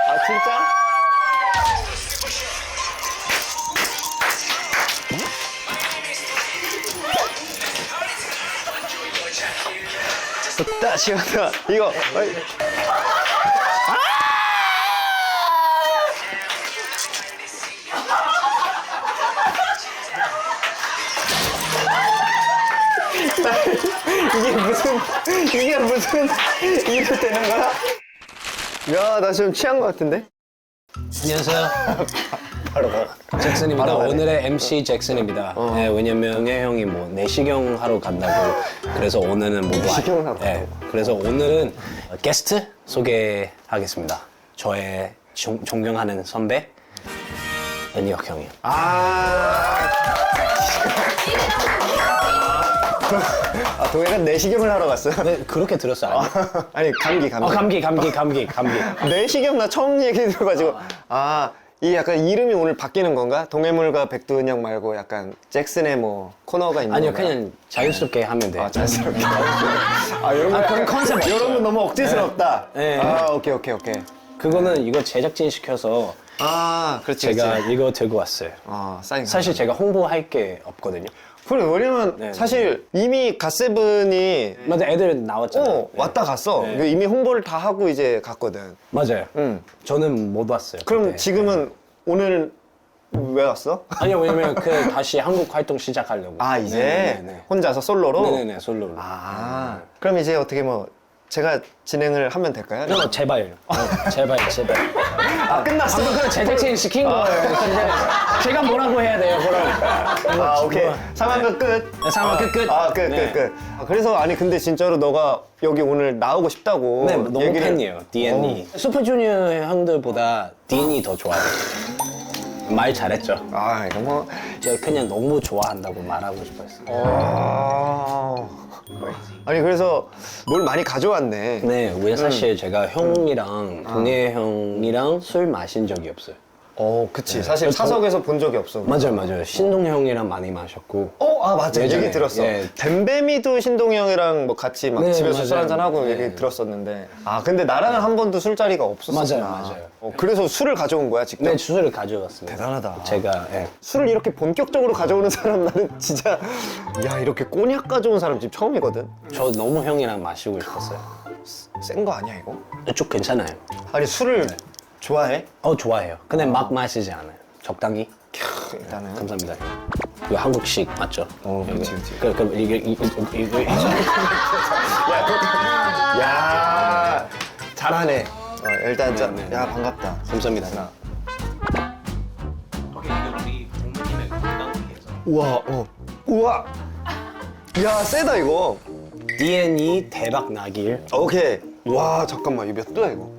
아 진짜? 좋다 시원하 이거 이게 무슨 이렇게 되는 거야? 야, 나 지금 취한 것 같은데? 안녕하세요. 바로 잭슨입니다. 바로 가네. 오늘의 MC 잭슨입니다. 네, 왜냐면 동해 형이 뭐 내시경 하러 간다고 그래서 오늘은 모두 내시경을 하러 네, 그래서 오늘은 게스트 소개하겠습니다. 저의 존경하는 선배 연희혁 형이요. 동해가 내시경을 하러 갔어요? 네, 그렇게 들었어요. 아니, 감기. 감기. 내시경 나 처음 얘기 들어가지고. 이게 약간 이름이 오늘 바뀌는 건가? 동해물과 백두은영 말고 약간 잭슨의 뭐 코너가 있는 아니요, 건가요? 그냥 자연스럽게 하면 돼요. 자연스럽게. 여러분. 그런 컨셉 없어요. 여러분 너무 억지스럽다. 네. 오케이. 그거는 이거 제작진 시켜서 그렇지. 제가 이거 들고 왔어요. 사인. 사실 제가 홍보할 게 없거든요. 그래, 왜냐면 네. 사실 이미 갓세븐이 맞아, 애들 나왔잖아요. 왔다 갔어. 네. 이미 홍보를 다 하고 이제 갔거든. 맞아요. 응. 저는 못 왔어요. 그럼 그때. 지금은 오늘 왜 왔어? 아니요, 왜냐면 다시 한국 활동 시작하려고. 이제 네네네. 혼자서 솔로로? 네네네, 솔로로. 그럼 이제 어떻게 뭐 제가 진행을 하면 될까요? 제발. 제발. 끝났어. 방금 그 제작진 시킨 거예요. 근데 제가 뭐라고 해야 돼요, 그럼. 오케이. 상황극 끝. 네, 상황극 끝. 끝. 네. 그래서 근데 진짜로 너가 여기 오늘 나오고 싶다고. 네, 너무 팬이에요, D&E. 슈퍼주니어 형들보다 D&E 더 좋아해요. 말 잘했죠. 이거 뭐. 제가 그냥 너무 좋아한다고 말하고 싶었어요. 아니 그래서 뭘 많이 가져왔네. 네, 왜 사실 제가 형이랑 동해 형이랑 술 마신 적이 없어요. 그치. 사실 사석에서 본 적이 없어. 맞아요. 신동 형이랑 많이 마셨고. 맞아. 예전에, 얘기 들었어. 예. 댐뱀이도 신동이 형이랑 뭐 같이 막 네, 집에서 맞아요. 술 한잔하고 네. 얘기 들었었는데. 근데 나랑은 한 번도 술자리가 없었었구나. 맞아요. 그래서 술을 가져온 거야, 직접? 네, 주소를 가져왔습니다. 대단하다. 제가, 예. 술을 이렇게 본격적으로 가져오는 사람 나는 진짜 이렇게 꼬냑 가져온 사람 지금 처음이거든. 저 너무 형이랑 마시고 싶었어요. 센 거 아니야 이거? 쭉 괜찮아요. 아니 술을 좋아해? 좋아해요. 근데 막 마시지 않아요. 적당히. 일단은 감사합니다. 이거 한국식 맞죠? 그치. 그럼 이거 야 잘하네. 일단 네. 야 반갑다. 감사합니다. 우와. 야 세다 이거. D&E 대박 나길. 오케이. 와 잠깐만 이거 몇 도야 이거?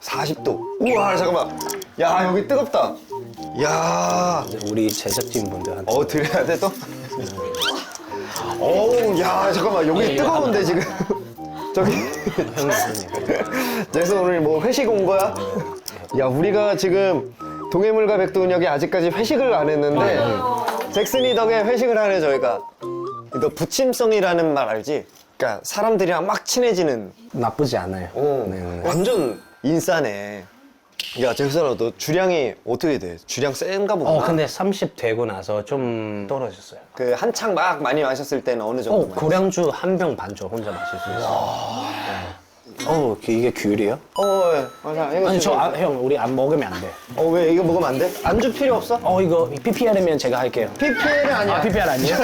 40도. 우와 잠깐만. 야 여기 뜨겁다. 야. 우리 제작진 분들한테. 드려야 돼 또? 야 잠깐만 여기 뜨거운데 지금. 저기. 그래서 오늘 뭐 회식 온 거야? 야 우리가 지금 동해물과 백두은역이 아직까지 회식을 안 했는데 잭슨이 덕에 회식을 하네 저희가. 너 부침성이라는 말 알지? 그러니까 사람들이랑 막 친해지는. 나쁘지 않아요. 네. 완전 인싸네. 야 잭슨아 너 주량이 어떻게 돼? 주량 센가 보구나. 근데 30 되고 나서 좀 떨어졌어요. 그 한창 막 많이 마셨을 때는 어느 정도? 고량주 한 병 반 저 혼자 마실 수 있어요. 이게 귤이에요? 맞아. 이거 아니 진짜- 형 우리 안 먹으면 안 돼. 왜 이거 먹으면 안 돼? 안주 필요 없어? 이거 PPR이면 제가 할게요. PPL은 아니야. PPR 아니에요?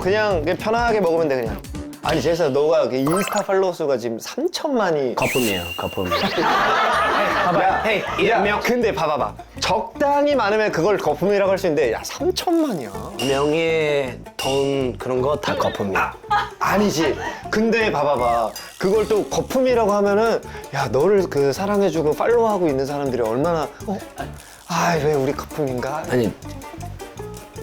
그냥 편하게 먹으면 돼 그냥. 아니 제사 너가 그 인스타 팔로워 수가 지금 3천만이. 거품이에요, 거품. 봐봐, 헤이, 야, 근데 봐봐봐. 적당히 많으면 그걸 거품이라고 할 수 있는데 야 3천만이야. 명예, 돈 그런 거 다 거품이야. 아니지. 근데 봐봐봐. 그걸 또 거품이라고 하면은 야 너를 그 사랑해주고 팔로우하고 있는 사람들이 얼마나 왜 우리 거품인가? 아니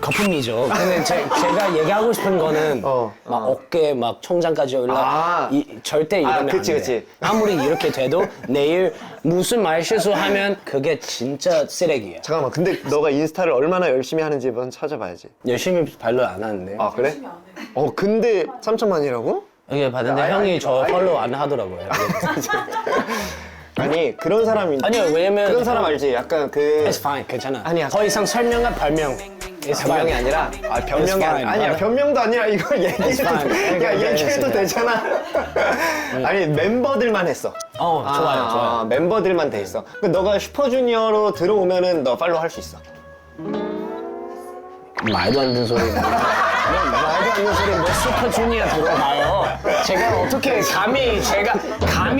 거품이죠. 근데 제가 얘기하고 싶은 거는 막 어깨 막 청장까지 올라 절대 이러면 그치, 안 돼. 그치. 아무리 이렇게 돼도 내일 무슨 말 실수하면 그게 진짜 쓰레기야. 잠깐만. 근데 너가 인스타를 얼마나 열심히 하는지 한번 찾아봐야지. 열심히 별로 안 하는데. 그래? 근데 3천만이라고? 이게 봤는데 형이 저 팔로우 안 하더라고요. 아니 그런 사람이 아니요, 왜냐면 그런 사람 알지? 약간 그 It's fine, 괜찮아. 아니야. 더 이상 설명은 별명. It's 변명이 fine. 아니라 변명이 It's fine, 아니야 brother. 변명도 아니라 이거 얘기해도 fine. 야 얘기해도 알겠어. 되잖아. 아니 멤버들만 했어. 좋아요, 좋아요. 멤버들만 돼 있어. 그 너가 슈퍼주니어로 들어오면은 너 팔로우 할 수 있어. 말도 안 되는 소리. 말도 안 되는 소리. 뭐 슈퍼주니어 들어가요. 제가 어떻게 감히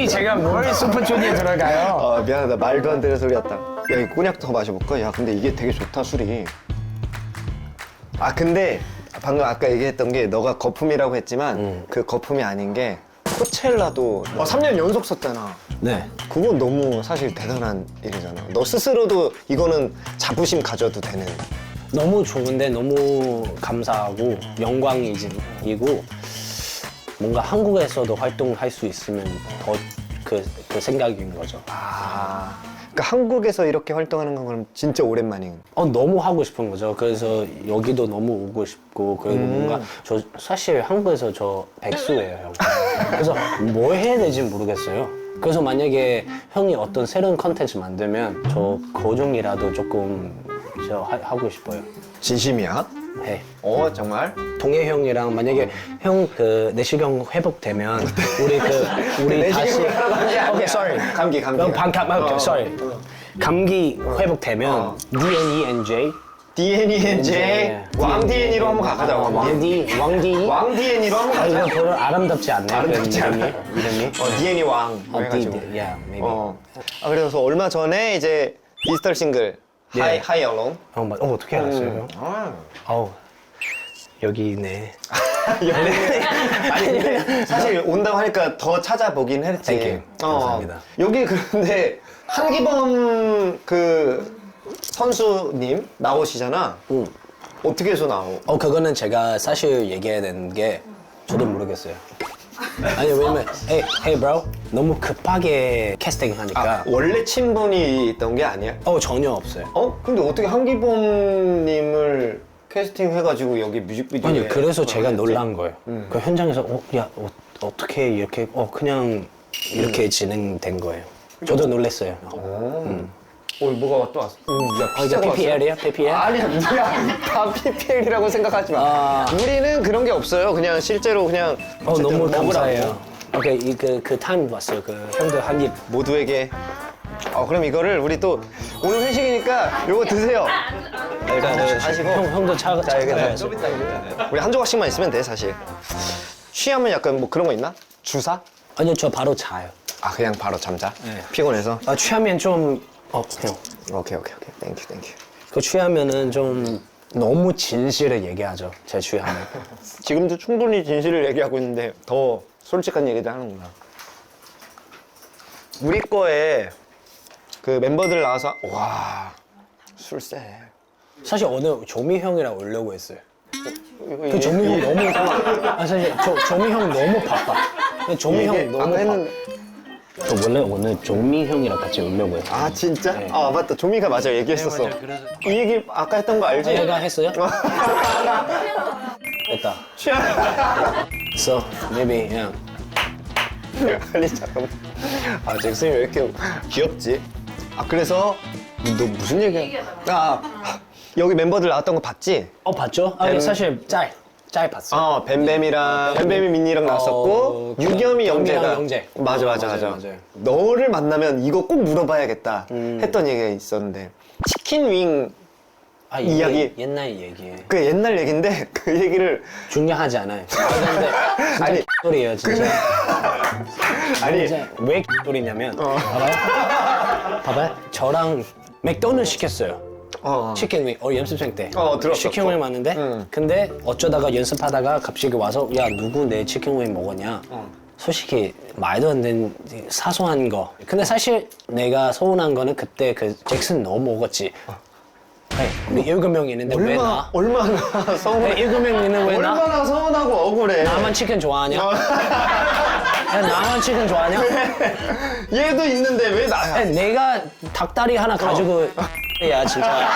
제가 뭘 슈퍼주니어 들어가요? 미안하다 말도 안 되는 소리였다. 야 이 꼬냑 더 마셔볼까? 야 근데 이게 되게 좋다 술이. 근데 방금 아까 얘기했던 게 너가 거품이라고 했지만 그 거품이 아닌 게 코첼라도 3년 연속 썼잖아. 네. 그건 너무 사실 대단한 일이잖아. 너 스스로도 이거는 자부심 가져도 되는. 너무 좋은데 너무 감사하고 영광이고 뭔가 한국에서도 활동할 수 있으면 더 그 생각인 거죠. 그러니까 한국에서 이렇게 활동하는 건 그럼 진짜 오랜만인. 너무 하고 싶은 거죠. 그래서 여기도 너무 오고 싶고 그리고 뭔가 저 사실 한국에서 저 백수예요, 형. 그래서 뭘 해야 될지 모르겠어요. 그래서 만약에 형이 어떤 새로운 컨텐츠 만들면 저 고정이라도 조금 하고 싶어요. 진심이야? 해. 정말? 동해 형이랑 만약에 형 그 내시경 회복되면 우리 다시 오케이 sorry 감기. sorry 감기 회복되면 DNENJ DNENJ 왕DNE로 한번 가자. 왕디 왕DNE로 한번 가자. 이거 별로 아름답지 않네. 아름답지 않아. 이름이 DNE 왕. 해가지고. yeah maybe 그래서 얼마 전에 이제 디지털 싱글 하이 얼롱. 어떻게 알았어요? 형? 여기네. 아니 근데 사실 온다고 하니까 더 찾아보긴 했지. Thank you. 감사합니다. 여기 그런데 한기범 그 선수님 나오시잖아. 어떻게 해서 나오? 그거는 제가 사실 얘기해야 되는 게 저도 모르겠어요. 아니 왜냐면 hey bro 너무 급하게 캐스팅 하니까 원래 친분이 있던 게 아니야? 전혀 없어요. 근데 어떻게 한기범님을 캐스팅 해가지고 여기 뮤직비디오에 아니 그래서 제가 놀란 거예요. 그 현장에서 어떻게 이렇게 그냥 이렇게 진행된 거예요. 저도 놀랐어요. 뭐가 또 왔어? 야, 이거 피자가 PPL이야? PPL? 아니야, 다 PPL이라고 생각하지 마. 우리는 그런 게 없어요. 그냥 실제로 그냥 어쨌든 너무 먹으라고. 감사해요. 오케이 그 타임 왔어요. 그 형들 한 입. 모두에게. 그럼 이거를 우리 또 오늘 회식이니까 요거 드세요. 일단 하시고 형도 차 가져야죠. 우리 한 조각씩만 있으면 돼 사실. 취하면 약간 뭐 그런 거 있나? 주사? 아니요 저 바로 자요. 그냥 바로 잠자. 네. 피곤해서. 취하면 좀 형. 오케이. 땡큐. 그 취하면은 좀 너무 진실을 얘기하죠. 제 취하면. 지금도 충분히 진실을 얘기하고 있는데 더 솔직한 얘기도 하는구나. 우리 거에 그 멤버들 나와서 술 쎄. 사실 오늘 조미 형이랑 오려고 했어요. 그 조미 형 너무 사실 조미 형 너무 바빠. 근데 조미 형 너무 바빠. 저 원래 오늘 조미 형이랑 같이 오려고 했어요. 진짜? 네. 맞다. 조미가 맞아 얘기했었어. 네, 맞아요. 그래서 이 얘기 아까 했던 거 알지? 내가 했어요? 됐다. So maybe yeah. 아니 잠깐만. 잭슨이 왜 이렇게 귀엽지? 그래서 너 무슨 얘기야? 여기 멤버들 나왔던 거 봤지? 봤죠? 사실 짤 봤어. 뱀뱀이랑 뱀뱀이 민니랑 나왔었고 유겸이 겸이랑 영재가 영재. 맞아. 맞아요. 너를 만나면 이거 꼭 물어봐야겠다 했던 얘기가 있었는데 치킨 윙 이야기. 옛날 얘기예요. 그 옛날 얘기인데 그 얘기를 중요하지 않아요. 근데 진짜 아니, 소리예요 진짜. 아니 진짜 왜 소리냐면 봐봐요. 저랑 맥도날드 시켰어요. 치킨 윙 연습생 때 들었어. 치킨 윙 왔는데 근데 어쩌다가 연습하다가 갑자기 와서 야 누구 내 치킨 윙 먹었냐. 솔직히 말도 안 되는 사소한 거. 근데 사실 내가 서운한 거는 그때 그 잭슨 너 먹었지. 우리 7명 있는데 왜 나? 얼마나 서운해. 7명 있는 왜 나? 얼마나 서운하고 억울해. 나만 치킨 좋아하냐? 야, 나만 치킨 좋아하냐? 얘도 있는데 왜 나야? 내가 닭다리 하나 가지고 야 진짜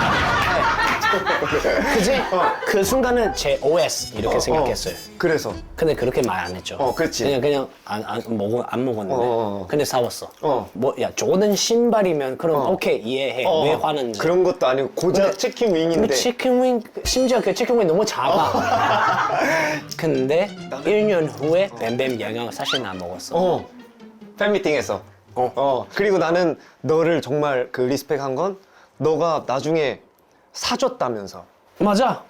그지? 그 순간은 제 OS 이렇게 생각했어요. 그래서 근데 그렇게 말 안 했죠. 그렇지. 그냥 안 먹었는데. 근데 싸웠어. 어. 뭐, 야, 조던 신발이면 그럼 오케이, 이해해. 왜 화는지. 그런 것도 아니고 고작 치킨 근데 윙인데. 치킨윙, 심지어 그 치킨윙 너무 작아. 근데 1년 후에 뱀뱀 영양 사실 나 먹었어. 팬미팅에서. 그리고 나는 너를 정말 그 리스펙한 건 너가 나중에 사줬다면서. 맞아.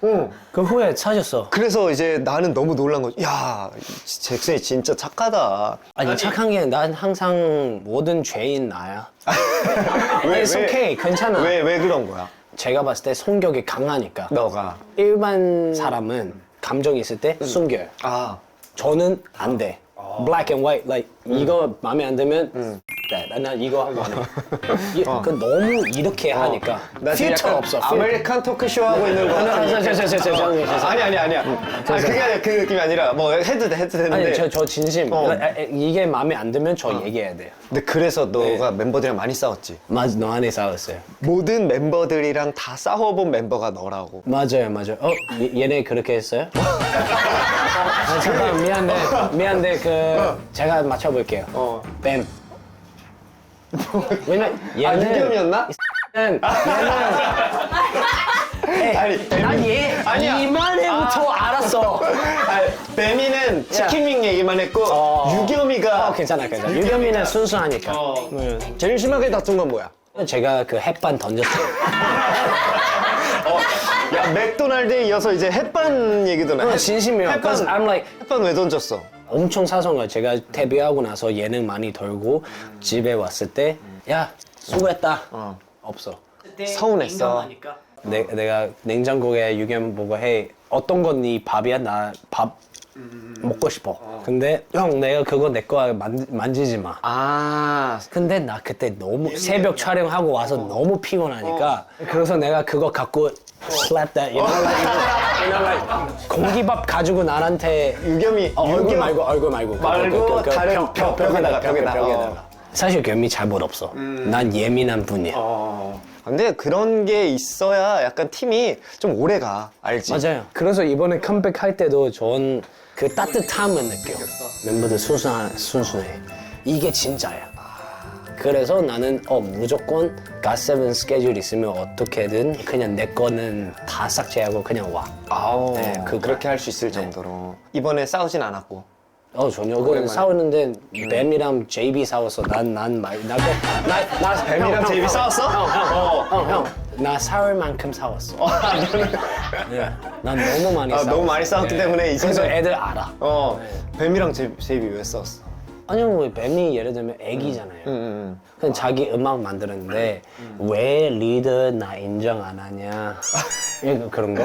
그 후에 사줬어. 그래서 이제 나는 너무 놀란 거지. 야, 잭슨이 진짜 착하다. 아니, 착한 게 난 항상 모든 죄인 나야. It's okay, 괜찮아. 왜 그런 거야? 제가 봤을 때 성격이 강하니까. 너가. 일반 사람은 감정이 있을 때 숨겨요. 아, 저는 안 돼. Black and white, like 이거 마음에 안 들면 난 이거 하고 안 해. 그 너무 이렇게 하니까 나 지금 필터 약간 없어. 아메리칸 토크쇼 하고 있는 거 같아. 아니야. 그게 아니라 그 느낌이 아니라 뭐 해도 되는데. 아니 저 진심. 이게 마음에 안 들면 저 얘기해야 돼요. 근데 그래서 너가 멤버들이랑 많이 싸웠지. 맞아, 너 안에 싸웠어요. 모든 멤버들이랑 다 싸워본 멤버가 너라고. 맞아요. 얘네 그렇게 했어요? 잠깐 미안한데 제가 맞춰볼게요. 뱀. 왜냐면 얘는 유겸이었나? 얘는 아니야. 이만해부터 알았어. 뱀이는 치킨윙 얘기만 했고 유겸이가 괜찮아. 유겸이는 순수하니까. 제일 심하게 다툰 건 뭐야? 제가 그 햇반 던졌어요. 야, 맥도날드에 이어서 이제 햇반 얘기도 나. 진심이에요. Because I'm like 햇반 왜 던졌어? 엄청 사소한 거예요. 제가 데뷔하고 나서 예능 많이 돌고 집에 왔을 때 야, 수고했다. 없어. 서운했어. 내가 냉장고에 유겸 보고 hey, 어떤 건 네 밥이야? 나 밥 먹고 싶어. 근데 형 내가 그거 내 거 만지지 마. 아, 근데 나 그때 너무 새벽 촬영하고 와서 너무 피곤하니까 그래서 내가 그거 갖고 slap that, you know, like 공기밥 가지고 나한테 유겸이 얼굴 말고 다른 벽에다가. 사실 겸이 잘못 없어. 난 예민한 분이야. 근데 그런 게 있어야 약간 팀이 좀 오래 가. 알지? 맞아요. 그래서 이번에 컴백할 때도 전 그 따뜻함을 느껴. 멤버들 순수해. 이게 진짜야. 그래서 나는 무조건 갓세븐 스케줄 있으면 어떻게든 그냥 내 거는 다 삭제하고 그냥 와. 아우, 네, 그렇게 할 수 있을 정도로. 이번에 싸우진 않았고. 전혀. 그 싸우는데 뱀이랑 JB 싸웠어. 나 뱀이랑 JB 싸웠어? 형. 나 싸울 만큼 싸웠어. 난 너무 많이 싸웠어. 너무 많이 싸웠기 때문에 이제. 그래서 애들 알아. 뱀이랑 JB 왜 싸웠어? 아니요, 뱀이 예를 들면 애기잖아요. 그냥 자기 음악 만드는데 왜 리더 나 인정 안 하냐 그런 거.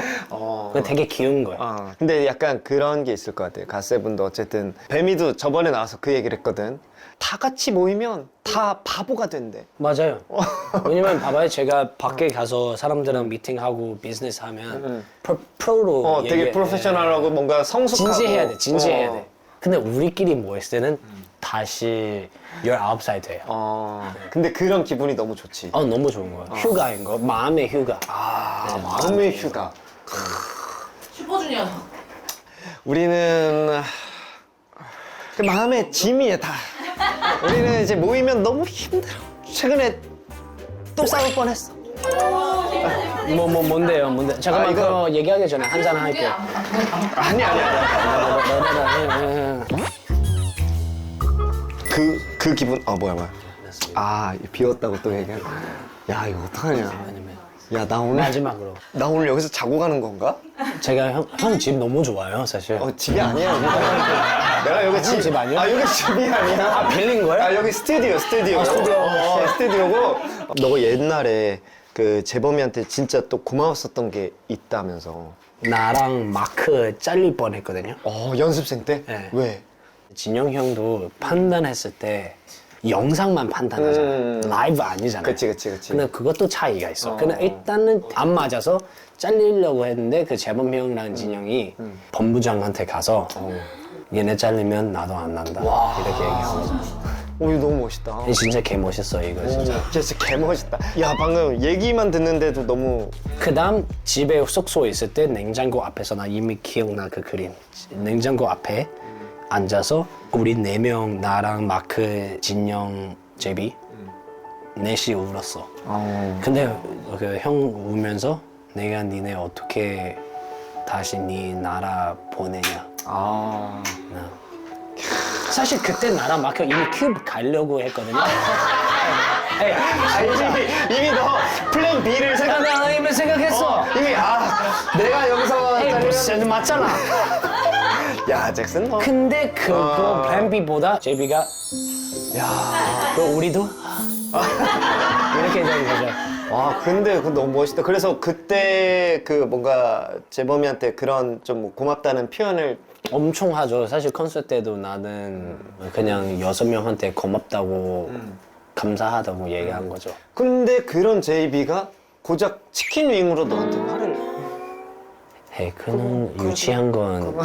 그게 되게 귀여운 거야. 근데 약간 그런 게 있을 것 같아요. 갓세븐도 어쨌든 뱀이도 저번에 나와서 그 얘기를 했거든. 다 같이 모이면 다 바보가 된대. 맞아요. 왜냐면 봐봐요, 제가 밖에 가서 사람들이랑 미팅하고 비즈니스 하면 프로로 되게 프로페셔널하고 뭔가 성숙하고 진지해야 돼. 근데 우리끼리 모였을 때는 다시 19살 돼요. 근데 그런 기분이 너무 좋지. 너무 좋은 거야. 휴가인 거, 마음의 휴가. 마음의 휴가. 슈퍼주니어. 우리는 그 마음의 짐이야 다. 우리는 이제 모이면 너무 힘들어. 최근에 또 싸울 뻔했어. 뭔데요? 잠깐만, 이거- 그거 얘기하기 전에 한잔 할게요. 아니야. 그 기분. 뭐야. 비웠다고 또 얘기하네. 야, 이거 어떡하냐. 야, 나 마지막으로. 여기서 자고 가는 건가? 제가 형 집 너무 좋아요, 사실. 집이 아니야, 여기가. 내가 여기 집 아니야? 여기 집이 아니야. 빌린 거야? 여기 스튜디오. 스튜디오고. 너가 옛날에 그 재범이한테 진짜 또 고마웠었던 게 있다면서. 나랑 마크 잘릴 뻔했거든요. 연습생 때? 네. 왜? 진영 형도 판단했을 때 영상만 판단하잖아. 라이브 아니잖아. 그치. 근데 그것도 차이가 있어. 근데 일단은 안 맞아서 잘리려고 했는데 그 재범 형이랑 진영이 본부장한테 가서 얘네 잘리면 나도 안 난다. 이렇게 얘기하고. 오, 이거 너무 멋있다. 진짜 개 멋있어 이거 진짜. 진짜 개 멋있다. 야, 방금 얘기만 듣는데도 너무. 그다음 집에 숙소에 있을 때 냉장고 앞에서 나 이미 기억나 그 그림. 냉장고 앞에 앉아서 우리 4명 나랑 마크, 진영, 제비 넷이 울었어. 근데 그 형 울면서 내가 니네 어떻게 다시 네 나라 보내냐. 사실 그때 나랑 마크 이미 큐브 가려고 했거든요. 이미 너 플랜 B를 나 이미 생각했어. 이미 내가 여기서 무슨 맞잖아. 야, 잭슨 너. 근데 그거 플랜 B보다 제비가 그럼 우리도 이렇게 된 거죠. 근데 그거 너무 멋있다. 그래서 그때 그 뭔가 재범이한테 그런 좀뭐 고맙다는 표현을. 엄청 하죠. 사실 콘서트 때도 나는 그냥 6명한테 고맙다고 감사하다고 얘기한 거죠. 근데 그런 JB가 고작 치킨 윙으로 너한테 화를. 헤이, 그는 유치한 건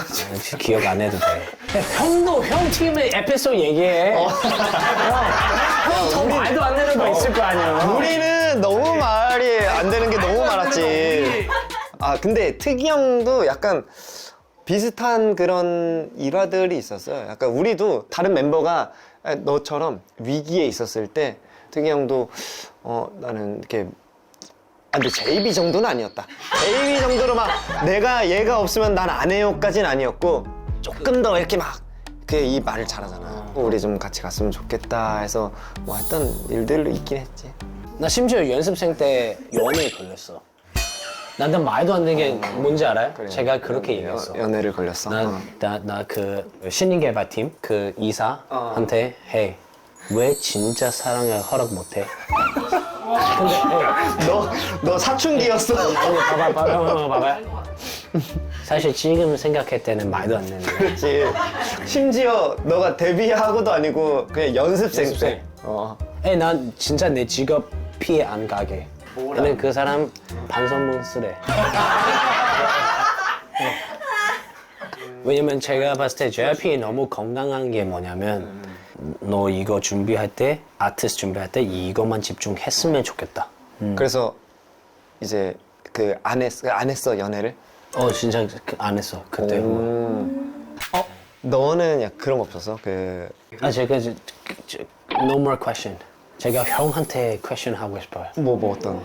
기억 안 해도 돼. 형도 형 팀의 에피소드 얘기해. 형더 말도 안 되는 거 있을 거 아니야. 우리는 너무 말이 안 되는 게 너무 많았지. 근데 특이 형도 약간 비슷한 그런 일화들이 있었어요. 약간 우리도 다른 멤버가 너처럼 위기에 있었을 때 특이 형도 나는 이렇게 근데 JB 정도는 아니었다. JB 정도로 막 내가 얘가 없으면 난 안 해요까지는 아니었고 조금 더 이렇게 막 이 말을 잘하잖아. 우리 좀 같이 갔으면 좋겠다 해서 뭐 했던 일들도 있긴 했지. 나 심지어 연습생 때 연애에 걸렸어. 나한테 말도 안 되는 게 뭔지 알아요? 제가 그렇게 얘기했어. 연애를 걸렸어. 나 그 신인개발팀 그 이사한테 헤이, 왜 진짜 사랑을 허락 못해? 근데 너 사춘기였어. 아니 봐봐. 사실 지금 생각할 때는 말도 안 되는 거야. 그렇지. 심지어 너가 데뷔하고도 아니고 그냥 연습생 때. 난 진짜 내 직업 피해 안 가게. 근데 그 사람 반성문 쓰래. 왜냐면 제가 봤을 때 JYP 너무 건강한 게 뭐냐면 너 이거 준비할 때, 아티스트 준비할 때 이것만 집중했으면 좋겠다. 그래서 이제 안 했어 연애를? 진짜 안 했어 그때. 너는 그런 거 없었어? 제가 no more question. 제가 형한테 question 하고 싶어요. 뭐 어떤?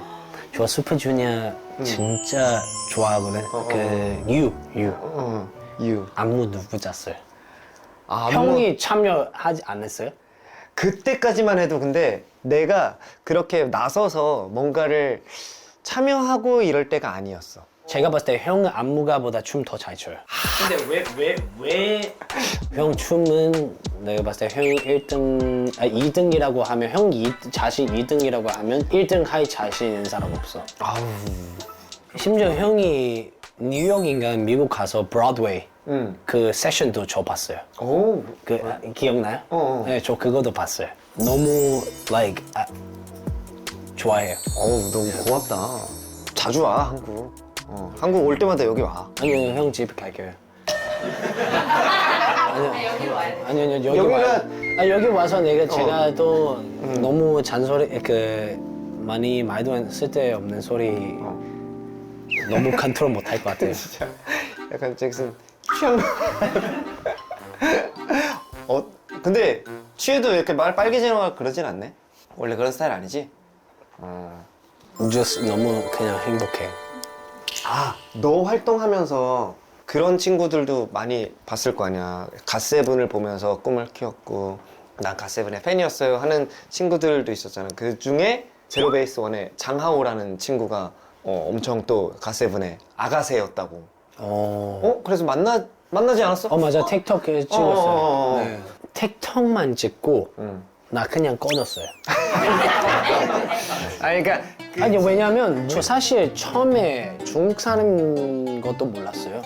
저 슈퍼주니어 진짜 좋아하거든. You. 안무 누구 짰어요? 안무? 형이 참여하지 않았어요? 그때까지만 해도 근데 내가 그렇게 나서서 뭔가를 참여하고 이럴 때가 아니었어. 제가 봤을 때 형은 안무가보다 춤 더 잘 춰요. 근데 왜 형 춤은 내가 봤을 때 형이 2등이라고 하면 자신 2등이라고 하면 1등 할 자신 있는 사람 없어. 심지어 형이 뉴욕인가 미국 가서 브로드웨이 그 세션도 저 봤어요. 오. 기억나요? 네, 저 그것도 봤어요. 너무 좋아해요. 너무 고맙다. 자주 와 한국. 한국 올 때마다 여기 와. 아니요, 형 집에 갈게요. 여기 와야 돼. 아니요, 여기 여기가- 여기 와서 제가 또 너무 잔소리 많이 말도 안 쓸데없는 소리 너무 컨트롤 못 할 것 같아요. 진짜 약간 잭슨 취향. 근데 취해도 이렇게 말 빨개지거나 그러진 않네? 원래 그런 스타일 아니지? just 너무 그냥 행복해. 너 활동하면서 그런 친구들도 많이 봤을 거 아니야. 갓세븐을 보면서 꿈을 키웠고 난 갓세븐의 팬이었어요 하는 친구들도 있었잖아. 그 중에 제로베이스 원의 장하오라는 친구가 엄청 또 갓세븐의 아가새였다고. 그래서 만나지 않았어? 맞아, 틱톡에 찍었어요. 어. 네. 틱톡만 찍고 나 그냥 꺼졌어요. 그러니까 아니 왜냐면 저 사실 처음에 중국 사는 것도 몰랐어요.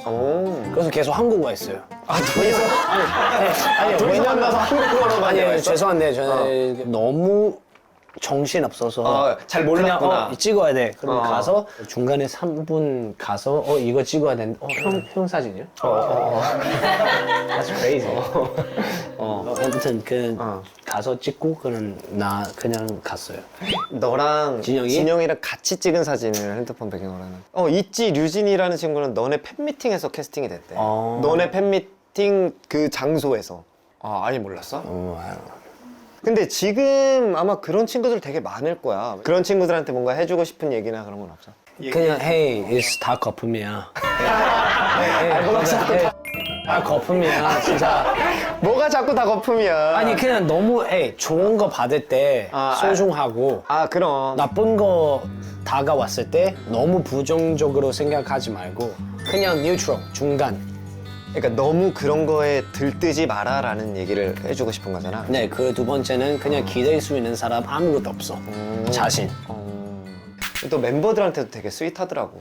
그래서 계속 한국어 했어요. 둘이서 왜냐면 만나서 한국어로 많이 아니 했어? 죄송한데 저는 너무 정신 없어서 잘 몰랐구나. 그냥 찍어야 돼. 그럼 가서 중간에 3분 가서 이거 찍어야 되는데 형 사진이요? That's crazy. 아무튼 그 어. 가서 찍고 나 그냥 갔어요. 너랑 진영이? 진영이랑 같이 찍은 사진을 핸드폰 배경으로 하는. 있지. 류진이라는 친구는 너네 팬미팅에서 캐스팅이 됐대. 너네 팬미팅 그 장소에서. 아예 몰랐어? 근데 지금 아마 그런 친구들 되게 많을 거야. 그런 친구들한테 뭔가 해주고 싶은 얘기나 그런 건 없어? 그냥 hey, it's 다 거품이야. 다 거품이야, 진짜. 뭐가 자꾸 다 거품이야. 아니 그냥 너무 좋은 거 받을 때 소중하고 그럼. 나쁜 거 다가왔을 때 너무 부정적으로 생각하지 말고 그냥 뉴트럴, 중간. 그러니까 너무 그런 거에 들뜨지 마라라는 얘기를 해주고 싶은 거잖아. 네, 그 두 번째는 그냥 기댈 수 있는 사람 아무것도 없어. 자신. 또 멤버들한테도 되게 스윗하더라고.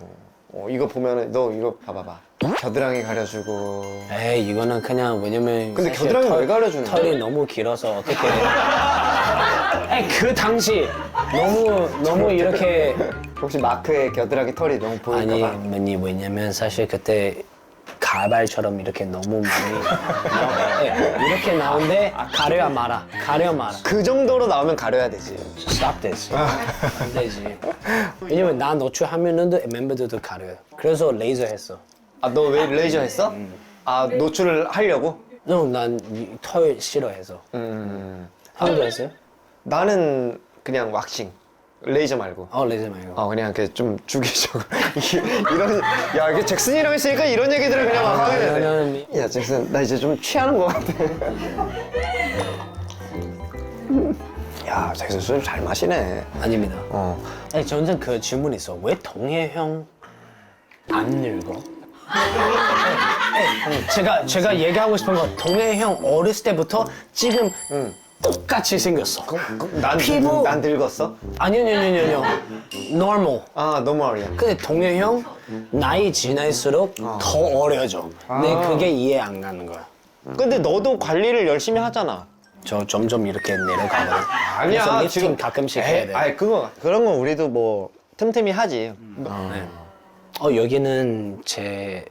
이거 보면은 너 이거 봐봐봐. 겨드랑이 가려주고. 에이, 이거는 그냥 왜냐면 근데 사실 겨드랑이 왜 가려주는 거야? 털이 너무 길어서 어떻게 그 당시 너무 이렇게 혹시 마크의 겨드랑이 털이 너무 보일까봐? 아니 왜냐면 사실 그때 가발처럼 이렇게 너무 많이 이렇게 나오는데 가려야 말아. 그 정도로 나오면 가려야 되지. Stop this. 안 되지. 왜냐면 나 노출하면은 멤버들도 가려요. 그래서 레이저 했어. 너 왜 레이저 했어? 노출을 하려고? 난 털 싫어해서. 형도 했어요? 나는 그냥 왁싱. 레이저 말고. 레이저 말고. 그냥 좀 주기적으로. 야, 이게 잭슨이랑 했으니까 이런 얘기들을 그냥 막 하게 되네. 야, 잭슨, 나 이제 좀 취하는 것 같아. 야, 잭슨 술 잘 마시네. 아닙니다. 아니, 저는 그 질문 있어. 왜 동해 형 안 늙어? 제가 얘기하고 싶은 건 동해 형 어렸을 때부터 지금 똑같이 생겼어. 피부 난 늙었어? 아니요. normal. 노멀이야. 근데 동해 형 나이 지날수록 더 어려져. 근데 그게 이해 안 가는 거야. 근데 너도 관리를 열심히 하잖아. 저 점점 이렇게 내려가거든. 그래서 리프팅 가끔씩 해야 돼. 그런 건 우리도 뭐 틈틈이 하지. 네. 여기는 제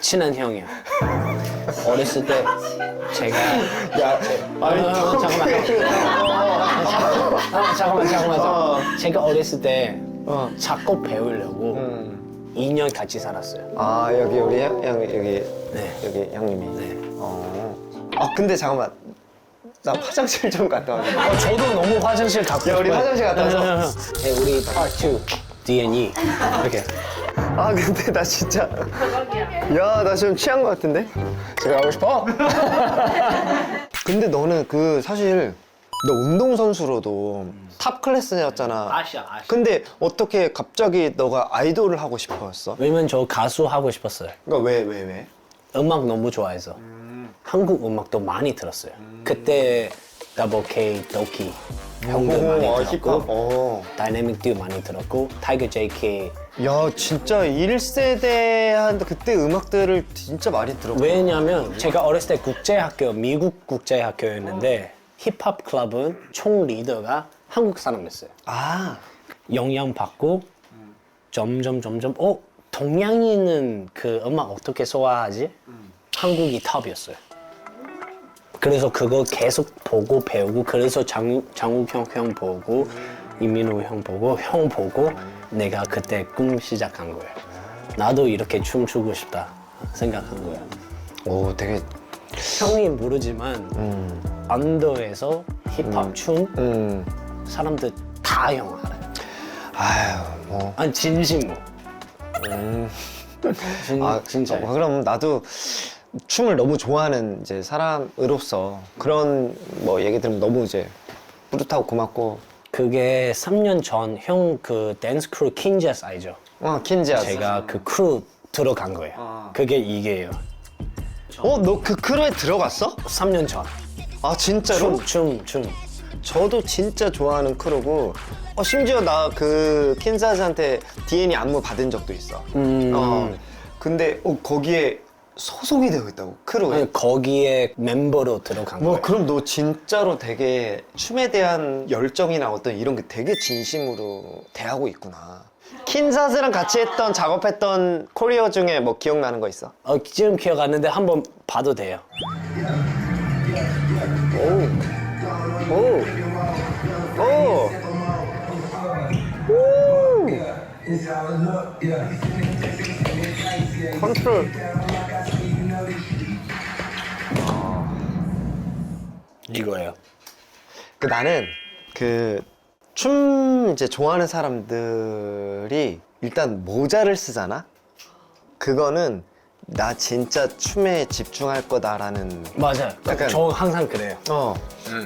친한 형이야. 어렸을 때 제가 잠깐만. 제가 어렸을 때 작곡 배우려고 2년 같이 살았어요. 여기 우리 여기 네. 여기 형님이. 네. 근데 잠깐만. 나 화장실 좀 갔다 와야 돼. 저도 너무 화장실 갔고 야, 우리 싶어요. 화장실 갔다 와서. 네, 우리 파트 2 D&E 이렇게. 근데 나 진짜. 야, 나 지금 취한 것 같은데? 집에 가고 싶어? 근데 너는 사실, 너 운동선수로도 탑 클래스였잖아. 아시아. 근데 어떻게 갑자기 너가 아이돌을 하고 싶었어? 왜냐면 저 가수 하고 싶었어요. 그러니까 왜? 음악 너무 좋아해서 한국 음악도 많이 들었어요. 그때 더블 K, 도키 형들 많이 들었고 다이내믹도 많이 들었고 타이거 JK. 야, 진짜 1세대한테 그때 음악들을 진짜 많이 들었고. 왜냐면 제가 어렸을 때 국제학교, 미국 국제학교였는데 힙합 클럽은 총 리더가 한국 사람이었어요. 영향 받고 점점 동양인은 그 음악 어떻게 소화하지? 한국이 탑이었어요. 그래서 그거 계속 보고 배우고 그래서 장욱 형 보고 이민호 형 보고 내가 그때 꿈 시작한 거예요. 나도 이렇게 춤추고 싶다 생각한 거예요. 되게. 형이 모르지만 언더에서 힙합 춤 사람들 다 형 알아요. 아니 진심으로. 진짜. 그럼 나도 춤을 너무 좋아하는 이제 사람으로서 그런 뭐 얘기 들으면 너무 이제 뿌듯하고 고맙고. 그게 3년 전 형 그 댄스 크루 킨자스 알죠? 킨자스. 제가 그 크루 들어간 거예요. 그게 이게요. 너 그 크루에 들어갔어? 3년 전. 진짜로? 춤. 저도 진짜 좋아하는 크루고 심지어 나 그 킨자스한테 D&E 안무 받은 적도 있어. 근데 거기에 소속이 되어 있다고, 크루에. 아니, 거기에 멤버로 들어간 거예요. 그럼 너 진짜로 되게 춤에 대한 열정이나 어떤 이런 게 되게 진심으로 대하고 있구나. 킨자스랑 같이 작업했던 코리어 중에 뭐 기억나는 거 있어? 지금 기억 안 나는데 한번 봐도 돼요. 오. 오. 컨트롤. 이거예요. 그 나는 그 춤 이제 좋아하는 사람들이 일단 모자를 쓰잖아. 그거는 나 진짜 춤에 집중할 거다라는 맞아요. 약간- 저 항상 그래요.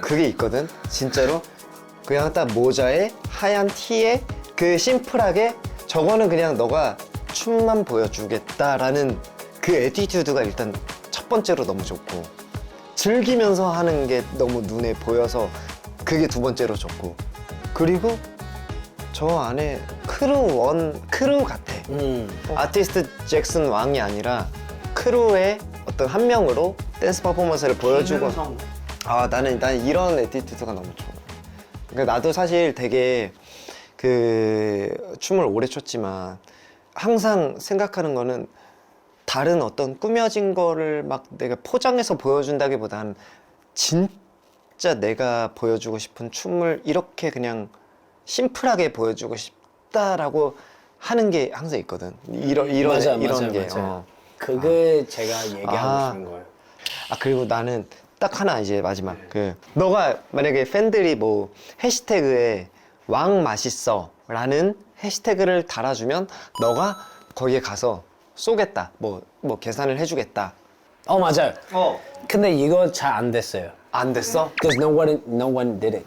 그게 있거든. 진짜로 그냥 딱 모자에 하얀 티에 그 심플하게 저거는 그냥 너가 춤만 보여주겠다라는 그 애티튜드가 일단 첫 번째로 너무 좋고 즐기면서 하는 게 너무 눈에 보여서 그게 두 번째로 좋고 그리고 저 안에 크루 같아. 아티스트 잭슨 왕이 아니라 크루의 어떤 한 명으로 댄스 퍼포먼스를 보여주고 나는 이런 애티튜드가 너무 좋아. 그러니까 나도 사실 되게 그 춤을 오래 췄지만 항상 생각하는 거는 다른 어떤 꾸며진 거를 막 내가 포장해서 보여준다기보단 진짜 내가 보여주고 싶은 춤을 이렇게 그냥 심플하게 보여주고 싶다라고 하는 게 항상 있거든. 이런 게. 그게 제가 얘기하고 아. 싶은 거예요. 그리고 나는 딱 하나 이제 마지막 너가 만약에 팬들이 뭐 해시태그에 왕 맛있어 라는 해시태그를 달아주면 너가 거기에 가서 쏘겠다 뭐 계산을 해주겠다. 맞아요. 근데 이거 잘 안 됐어요. 안 됐어? Because no one did it.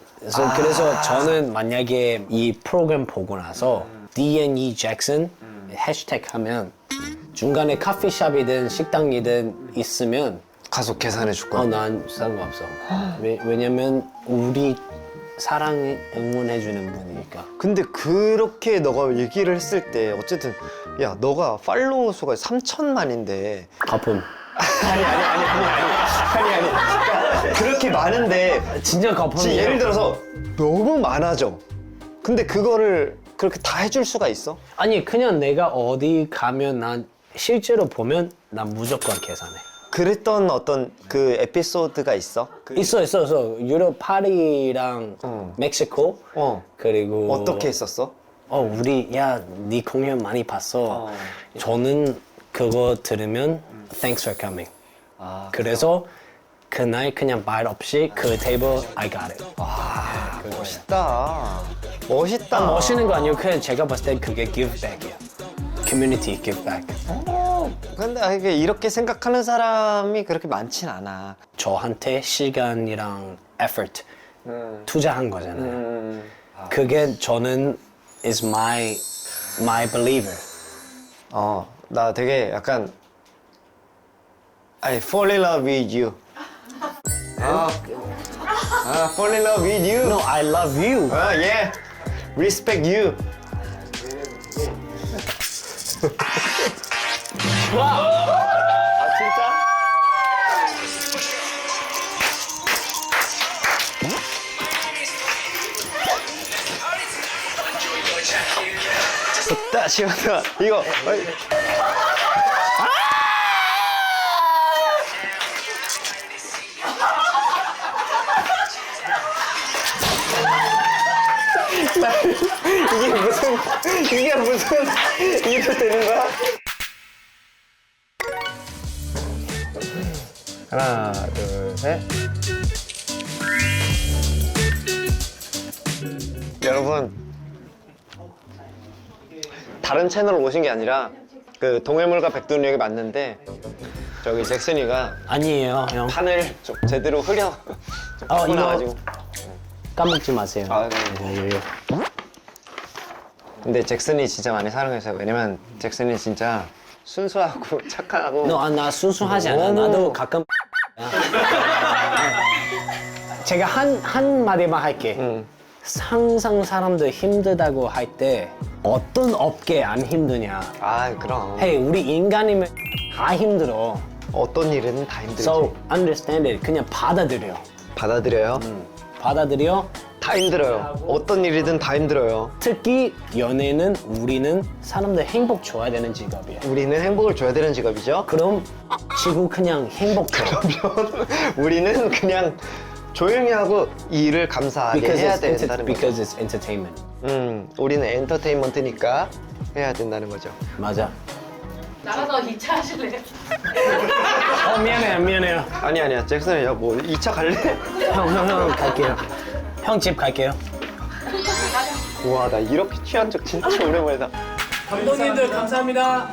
그래서 저는 만약에 이 프로그램 보고 나서 D&E 잭슨 해시태그 하면 중간에 커피숍이든 식당이든 있으면 가서 계산해 줄 거야. 난 상관없어. 왜냐면 우리 사랑 응원해주는 분이니까. 근데 그렇게 너가 얘기를 했을 때 어쨌든 야 너가 팔로워 수가 3천만인데 거품. 아니 그러니까 그렇게 많은데 진짜 지금 거품이에요. 예를 들어서 너무 많아져. 근데 그거를 그렇게 다 해줄 수가 있어? 아니 그냥 내가 어디 가면 난 실제로 보면 난 무조건 계산해. 그랬던 어떤 그 에피소드가 있어? 있어. 유럽 파리랑 멕시코 그리고 어떻게 했었어? 네 공연 많이 봤어. 저는 그거 들으면 Thanks for coming. 그래서 그날 그냥 말 없이 그 테이블 I got it. 멋있다. 멋있는 거 아니고 그냥 제가 봤을 때 그게 give back이야. Community give back. 근데 이게 이렇게 생각하는 사람이 그렇게 많진 않아. 저한테 시간이랑 effort 투자한 거잖아요. 그게 저는 is my believer. 나 되게 약간 I fall in love with you. fall in love with you. No, I love you. Yeah. Respect you. 진짜? 좋다, 시원하다. 이거. 이게 무슨 이렇게 되는 거야? 하나, 둘, 셋. 여러분, 다른 채널 오신 게 아니라 그 동해물과 백두산역에 맞는데 저기 잭슨이가 아니에요, 형. 판을 좀 제대로 흐려 이거 나가지고. 까먹지 마세요. 네. 근데 잭슨이 진짜 많이 사랑해서 왜냐면 잭슨이 진짜 순수하고 착하고 나 순수하지 않아. 너무- 나도 가끔 제가 한 마디만 할게. 항상 사람들 힘들다고 할 때 어떤 업계 안 힘드냐. 그럼 헤이, 우리 인간이면 다 힘들어. 어떤 일은 다 힘들지. So understand it. 그냥 받아들여. 받아들여요. 받아들여. 다 힘들어요. 어떤 일이든 다 힘들어요. 특히 연애는 우리는 사람들 행복 줘야 되는 직업이야. 우리는 행복을 줘야 되는 직업이죠. 그럼 지금 그냥 행복해. 그러면 우리는 그냥 조용히 하고 이 일을 감사하게 해야 된다는 거죠. because it's entertainment. 우리는 엔터테인먼트니까 해야 된다는 거죠. 맞아. 나가서 2차 하실래요? 미안해요. 아니야 잭슨이 야뭐 2차 갈래? 형 갈게요. 형 집 갈게요. 우와 나 이렇게 취한 적 진짜 오랜만이다. 감독님들 감사합니다.